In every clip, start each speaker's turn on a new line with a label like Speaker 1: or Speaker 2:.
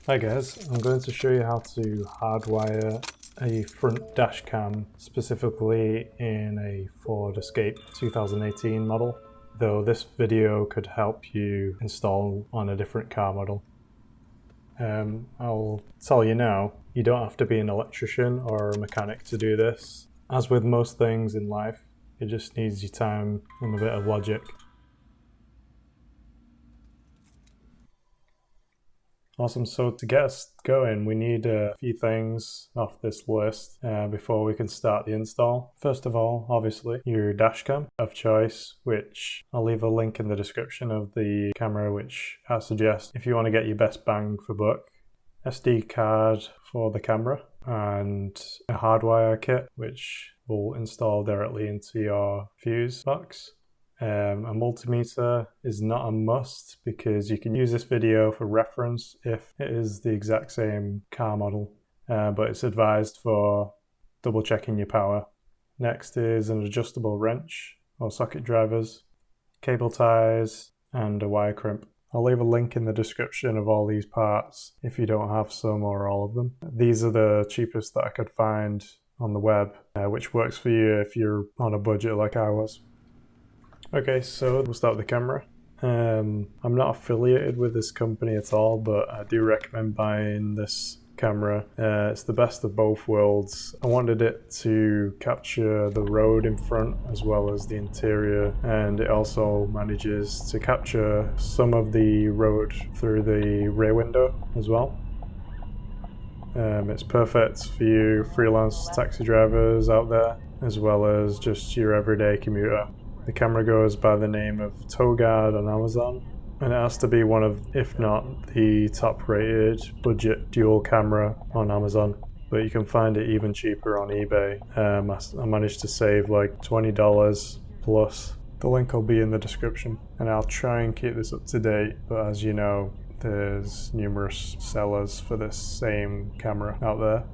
Speaker 1: Hi guys, I'm going to show you how to hardwire a front dash cam, specifically in a Ford Escape 2018 model, though this video could help you install on a different car model. I'll tell you now, you don't have to be an electrician or a mechanic to do this. As with most things in life, it just needs your time and a bit of logic. Awesome, so to get us going, we need a few things off this list before we can start the install. First of all, obviously, your dash cam of choice, which I'll leave a link in the description of the camera, which I suggest if you want to get your best bang for buck. SD card for the camera, and a hardwire kit, which will install directly into your fuse box. A multimeter is not a must because you can use this video for reference if it is the exact same car model, but it's advised for double checking your power. Next is an adjustable wrench or socket drivers, cable ties, and a wire crimp. I'll leave a link in the description of all these parts if you don't have some or all of them. These are the cheapest that I could find on the web, which works for you if you're on a budget like I was. Okay, so we'll start with the camera. I'm not affiliated with this company at all, but I do recommend buying this camera. It's the best of both worlds. I wanted it to capture the road in front as well as the interior, and it also manages to capture some of the road through the rear window as well. It's perfect for you freelance taxi drivers out there, as well as just your everyday commuter. The camera goes by the name of TowGuard on Amazon, and it has to be one of, if not the top rated budget dual camera on Amazon, but you can find it even cheaper on eBay. I managed to save like $20 plus. The link will be in the description, and I'll try and keep this up to date, but as you know, there's numerous sellers for this same camera out there.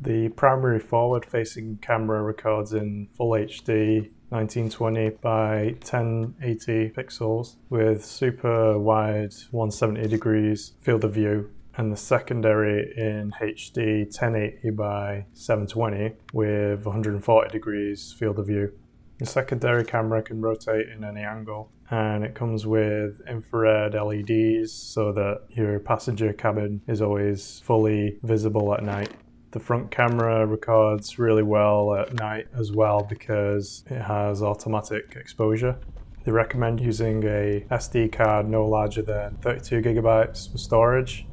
Speaker 1: The primary forward-facing camera records in Full HD 1920 by 1080 pixels with super wide 170 degrees field of view, and the secondary in HD 1080 by 720 with 140 degrees field of view. The secondary camera can rotate in any angle, and it comes with infrared LEDs so that your passenger cabin is always fully visible at night. The front camera records really well at night as well because it has automatic exposure. They recommend using a SD card no larger than 32 gigabytes for storage,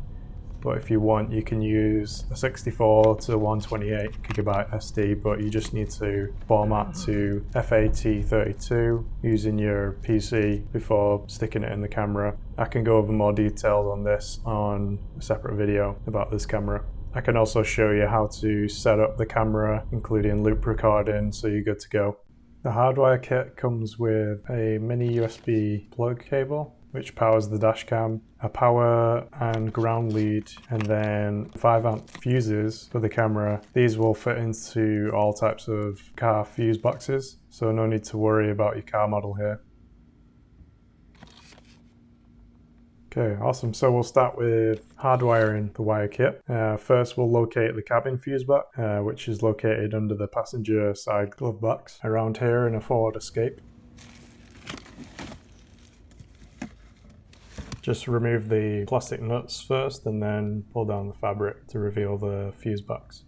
Speaker 1: but if you want you can use a 64 to 128 gigabyte SD, but you just need to format to FAT32 using your PC before sticking it in the camera. I can go over more details on this on a separate video about this camera. I can also show you how to set up the camera, including loop recording, so you're good to go. The hardwire kit comes with a mini USB plug cable, which powers the dash cam, a power and ground lead, and then 5-amp fuses for the camera. These will fit into all types of car fuse boxes, so no need to worry about your car model here. Okay, awesome. So we'll start with hardwiring the wire kit. First, we'll locate the cabin fuse box, which is located under the passenger side glove box around here in a Ford Escape. Just remove the plastic nuts first and then pull down the fabric to reveal the fuse box.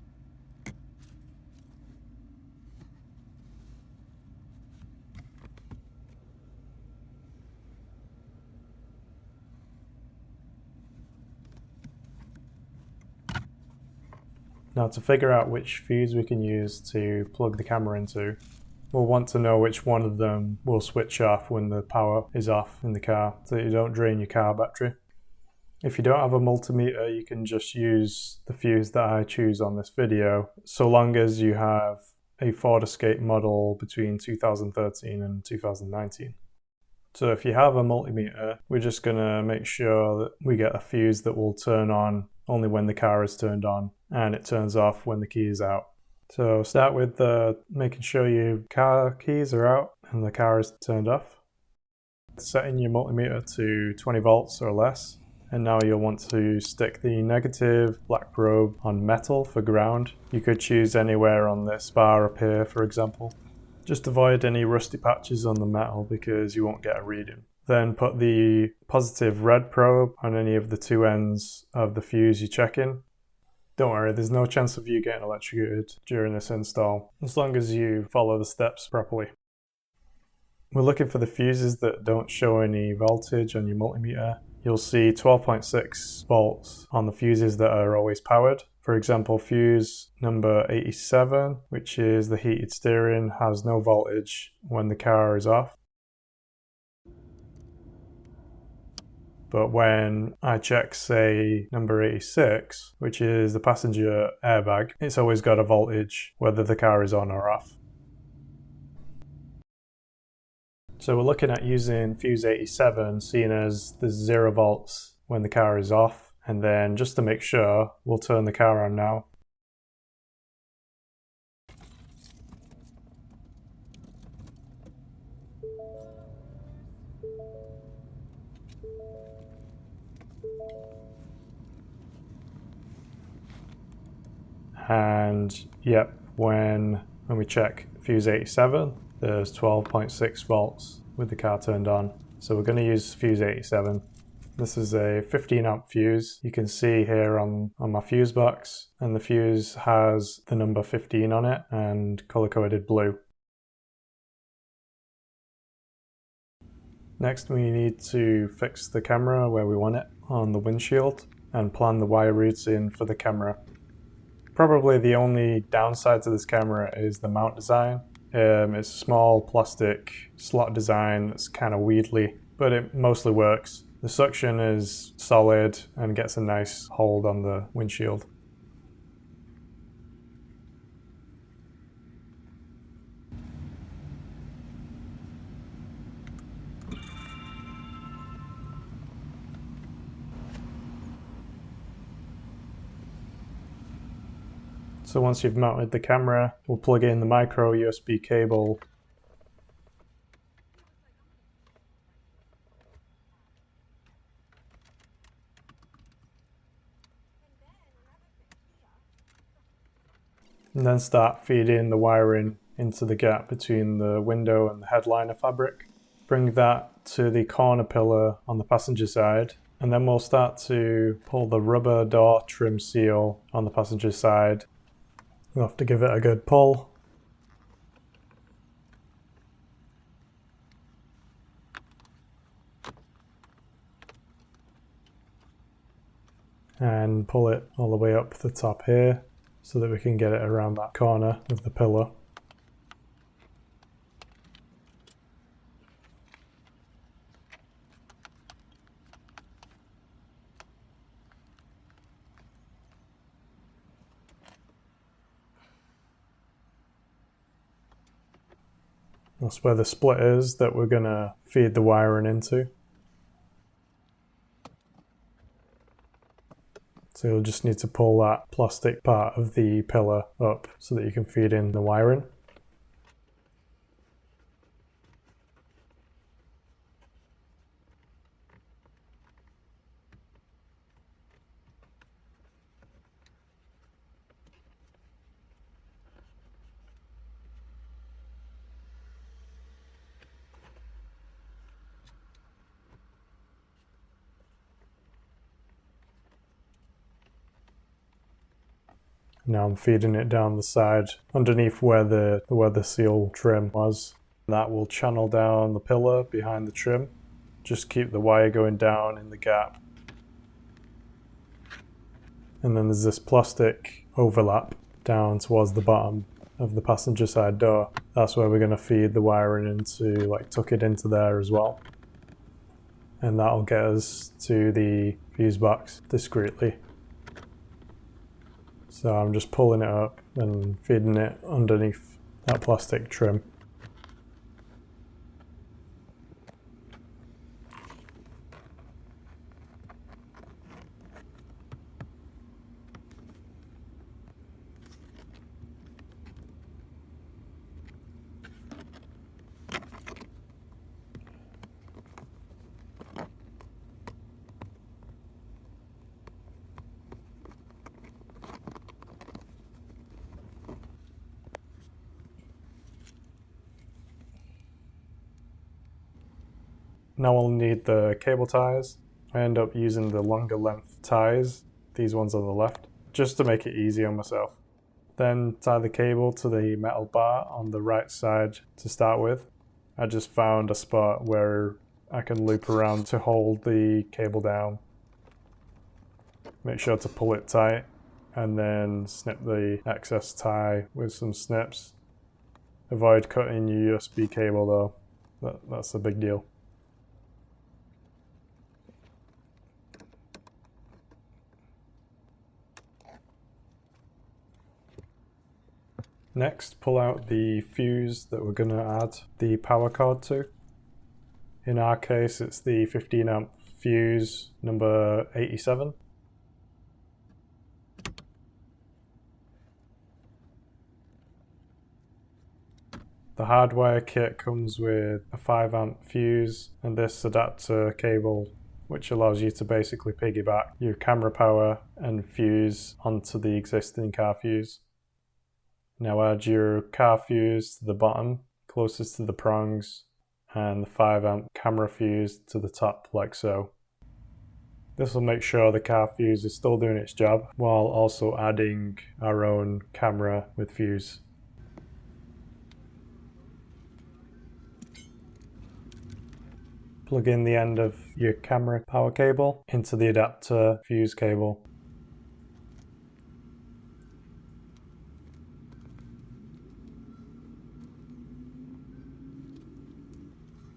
Speaker 1: Now, to figure out which fuse we can use to plug the camera into, we'll want to know which one of them will switch off when the power is off in the car, so that you don't drain your car battery. If you don't have a multimeter, you can just use the fuse that I choose on this video, so long as you have a Ford Escape model between 2013 and 2019. So if you have a multimeter, we're just going to make sure that we get a fuse that will turn on only when the car is turned on, and it turns off when the key is out. So start with making sure your car keys are out and the car is turned off. Setting your multimeter to 20 volts or less. And now you'll want to stick the negative black probe on metal for ground. You could choose anywhere on this bar up here, for example. Just avoid any rusty patches on the metal because you won't get a reading. Then put the positive red probe on any of the two ends of the fuse you're checking. Don't worry, there's no chance of you getting electrocuted during this install, as long as you follow the steps properly. We're looking for the fuses that don't show any voltage on your multimeter. You'll see 12.6 volts on the fuses that are always powered. For example, fuse number 87, which is the heated steering, has no voltage when the car is off. But when I check, say, number 86, which is the passenger airbag, it's always got a voltage whether the car is on or off. So we're looking at using fuse 87, seeing as there's 0 volts when the car is off. And then just to make sure, we'll turn the car on now. And yep, when we check fuse 87, there's 12.6 volts with the car turned on. So we're going to use fuse 87. This is a 15 amp fuse. You can see here on my fuse box, and the fuse has the number 15 on it and color coded blue. Next we need to fix the camera where we want it on the windshield and plan the wire routes in for the camera. Probably the only downside to this camera is the mount design. It's a small plastic slot design that's kind of wheedly, but it mostly works. The suction is solid and gets a nice hold on the windshield. So once you've mounted the camera, we'll plug in the micro USB cable. And then start feeding the wiring into the gap between the window and the headliner fabric. Bring that to the corner pillar on the passenger side, and then we'll start to pull the rubber door trim seal on the passenger side. We'll have to give it a good pull. And pull it all the way up the top here so that we can get it around that corner of the pillar. That's where the split is that we're going to feed the wiring into. So you'll just need to pull that plastic part of the pillar up so that you can feed in the wiring. Now I'm feeding it down the side underneath where the weather seal trim was. That will channel down the pillar behind the trim. Just keep the wire going down in the gap. And then there's this plastic overlap down towards the bottom of the passenger side door. That's where we're going to feed the wiring into, like tuck it into there as well. And that'll get us to the fuse box discreetly. So I'm just pulling it up and feeding it underneath that plastic trim. Now I'll need the cable ties. I end up using the longer length ties, these ones on the left, just to make it easy on myself. Then tie the cable to the metal bar on the right side to start with. I just found a spot where I can loop around to hold the cable down. Make sure to pull it tight and then snip the excess tie with some snips. Avoid cutting your USB cable though, that's a big deal. Next, pull out the fuse that we're going to add the power cord to. In our case, it's the 15 amp fuse number 87. The Hardwire kit comes with a 5 amp fuse and this adapter cable, which allows you to basically piggyback your camera power and fuse onto the existing car fuse. Now add your car fuse to the bottom, closest to the prongs, and the 5 amp camera fuse to the top, like so. This will make sure the car fuse is still doing its job, while also adding our own camera with fuse. Plug in the end of your camera power cable into the adapter fuse cable.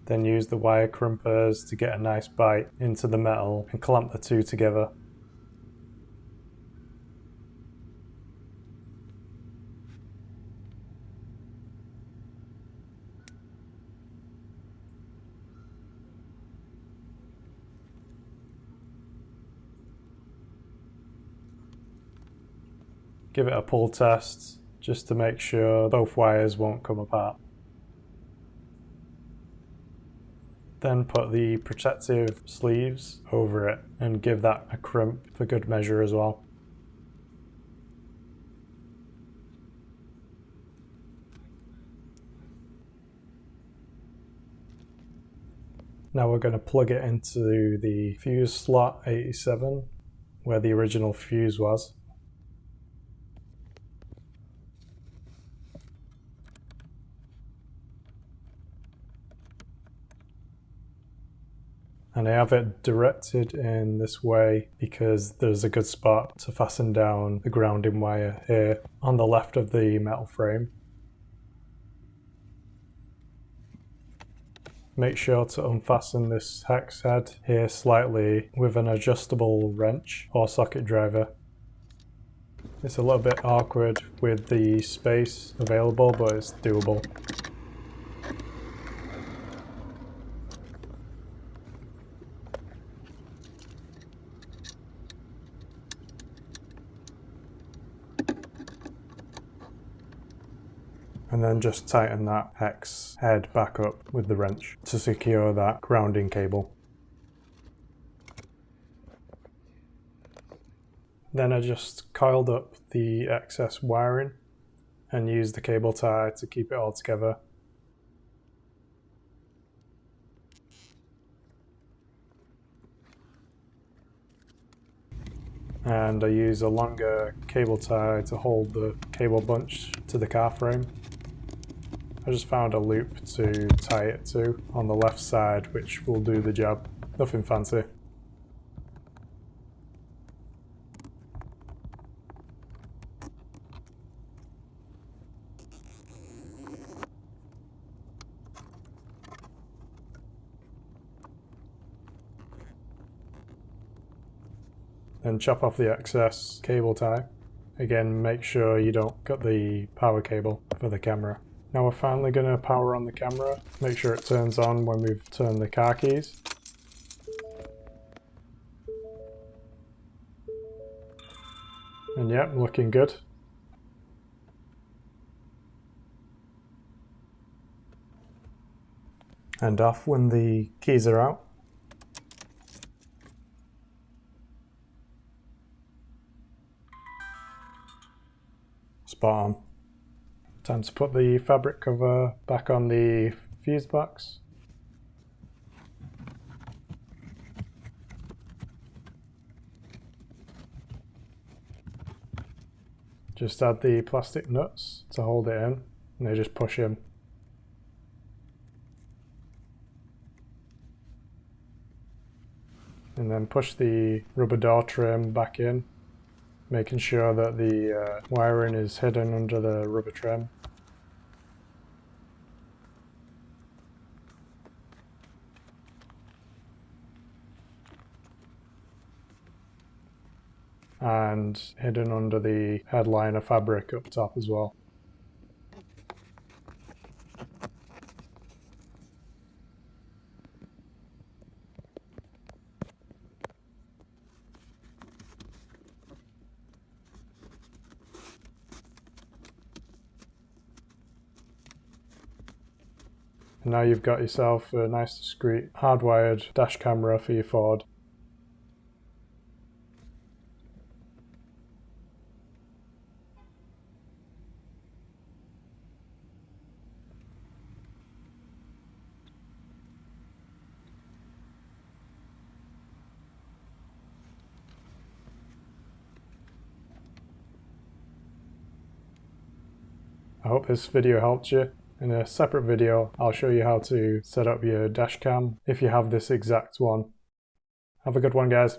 Speaker 1: Then use the wire crimpers to get a nice bite into the metal and clamp the two together. Give it a pull test just to make sure both wires won't come apart. Then put the protective sleeves over it and give that a crimp for good measure as well. Now we're going to plug it into the fuse slot 87 where the original fuse was. And I have it directed in this way because there's a good spot to fasten down the grounding wire here on the left of the metal frame. Make sure to unfasten this hex head here slightly with an adjustable wrench or socket driver. It's a little bit awkward with the space available, but it's doable. And then just tighten that hex head back up with the wrench to secure that grounding cable. Then I just coiled up the excess wiring and used the cable tie to keep it all together. And I use a longer cable tie to hold the cable bunch to the car frame. I just found a loop to tie it to on the left side, which will do the job. Nothing fancy. Then chop off the excess cable tie. Again, make sure you don't cut the power cable for the camera. Now we're finally going to power on the camera. Make sure it turns on when we've turned the car keys. And yep, looking good. And off when the keys are out. Spot on. Time to put the fabric cover back on the fuse box. Just add the plastic nuts to hold it in, and they just push in. And then push the rubber door trim back in, making sure that the wiring is hidden under the rubber trim. And hidden under the headliner fabric up top as well. And now you've got yourself a nice discreet hardwired dash camera for your Ford. I hope this video helped you. In a separate video, I'll show you how to set up your dash cam if you have this exact one. Have a good one, guys.